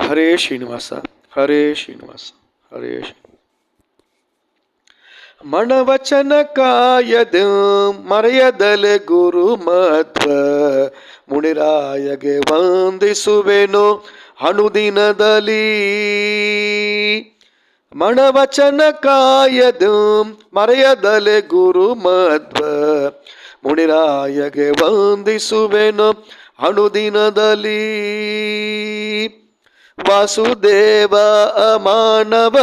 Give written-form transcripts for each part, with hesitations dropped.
ಹರೇ ಶ್ರೀನಿವಾಸ, ಹರೇ ಶ್ರೀನಿವಾಸ, ಹರೇ ಶ್ರೀ. ಮಣವಚನ ಕಾಯದ ಮರೆಯದಲೆ ಗುರು ಮಧ್ವ ಮುನಿರಾಯಗೆ ವಂದಿಸುವೆನು ಅನುದಿನದಲ್ಲಿ. ಮಣವಚನ ಕಾಯದ ಮರೆಯದಲೆ ಗುರು ಮಧ್ವ ಮುನಿರಾಯಗೆ ವಂದಿಸುವೆನು ಅನುದಿನದಲ್ಲಿ. ವಾಸುದೇವ ಮಾನವ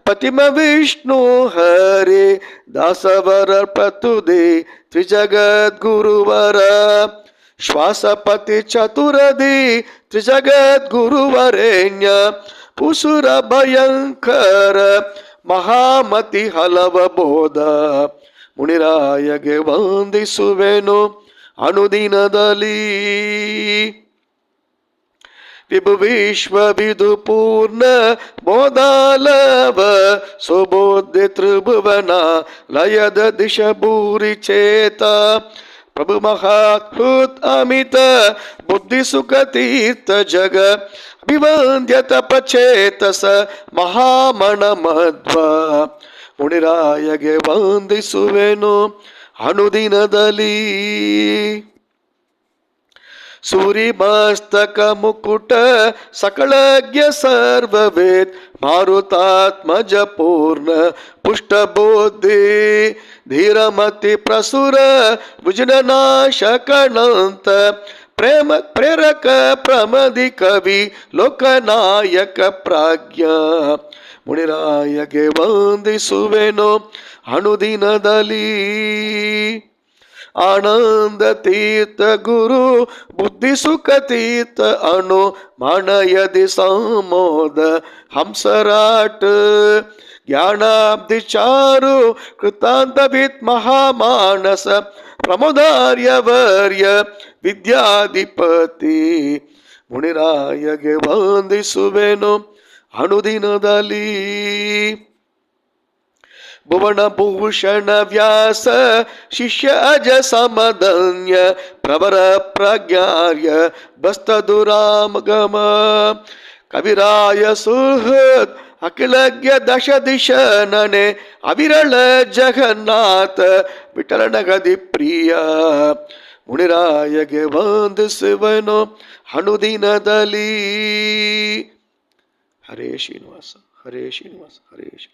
ಪತಿಮ ವಿಷ್ಣು ಹರಿ ದಾಸವರ ಪ್ರತುದೆ ತ್ರಿಜಗದ್ಗುರುವರ ಶ್ವಾಸಪತಿ ಚತುರದಿ ತ್ರಿಜಗದ್ಗುರುವರೇಣ್ಯ ಪುಸುರ ಭಯಂಕರ ಮಹಾಮತಿ ಹಲವ ಬೋಧ ಮುನಿರಾಯಗೆ ವಂದಿಸುವೆನು ಅನುದಿನದಲ್ಲಿ. ವಿಭು ವಿಶ್ವ ವಿದು ಪೂರ್ಣ ಬೋಧಾಲವ ಸುಬೋಧ್ಯ ತ್ರಿಭುವನ ಲಯದ ದಿಶ ಭೂರಿ ಚೇತ ಪ್ರಭು ಮಹಾತ್ಮುತ್ ಅಮಿತ ಬುದ್ಧಿ ಸುಖ ತೀರ್ಥ ಜಗ ಅಭಿವಂದ್ಯ ತಪಚೇತಸ ಮಹಾಮಣ ಮಧ್ವ ಮುನಿರಾಯಗೆ ವಂದಿಸುವೆನು ಅನುದಿನದಲ್ಲಿ. ಸೂರಿ ಮಸ್ತಕ ಮುಕುಟ ಸಕಳಜ್ಞ ಸರ್ವವೇದ್ ಮಾರುತಾತ್ಮಜ ಪೂರ್ಣ ಪುಷ್ಟ ಬುದ್ಧಿ ಧೀರಮತಿ ಪ್ರಸುರ ಭುಜನಾಶಕನಂತ ಪ್ರೇಮ ಪ್ರೇರಕ ಪ್ರಮದಿ ಕವಿ ಲೋಕನಾಯಕ ಪ್ರಾಜ್ಞ ಮುನಿರಾಯಗೆ ವಂದಿಸುವೆನು ಅನುದಿನದಲ್ಲಿ. ಆನಂದ ತೀರ್ಥ ಗುರು ಬುದ್ಧಿ ಸುಖ ತೀರ್ಥ ಅಣು ಮಾನಯದಿ ಸಮೋದ ಹಂಸರಾಟ್ ಜ್ಞಾನಾಬ್ಧಿ ಚಾರು ಕೃತಾಂತ ವಿತ್ ಮಹಾಮಾನಸ ಪ್ರಮೋದಾರ್ಯವರ್ಯ ವಿದ್ಯಾಧಿಪತಿ ಮುನಿರಾಯಗೆ ವಂದಿಸುವೆನು ಅನುದಿನದಲ್ಲಿ. ಭುವನ ಭೂಷಣ ವ್ಯಾಸ ಶಿಷ್ಯ ಅಜ ಸಮಧನ್ಯ ಪ್ರವರ ಪ್ರಜ್ಞಾರ್ಯ ಬಸ್ತದುರಾಮಗಮ ಕವಿರಾಯ ಸುಹೃತ್ ಅಖಿಲಜ್ಞ ದಶ ದಿಶ ನನೆ ಅವಿರಳ ಜಗನ್ನಾಥ ವಿಠಲನಗದಿ ಪ್ರಿಯ ಮುನಿರಾಯಗೆ ವಂದಿಸುವೆನು ಅನುದಿನದಲ್ಲಿ. ಹರೇ ಶ್ರೀನಿವಾಸ, ಹರೇ ಶ್ರೀನಿವಾಸ, ಹರೇ ಶ್ರೀ.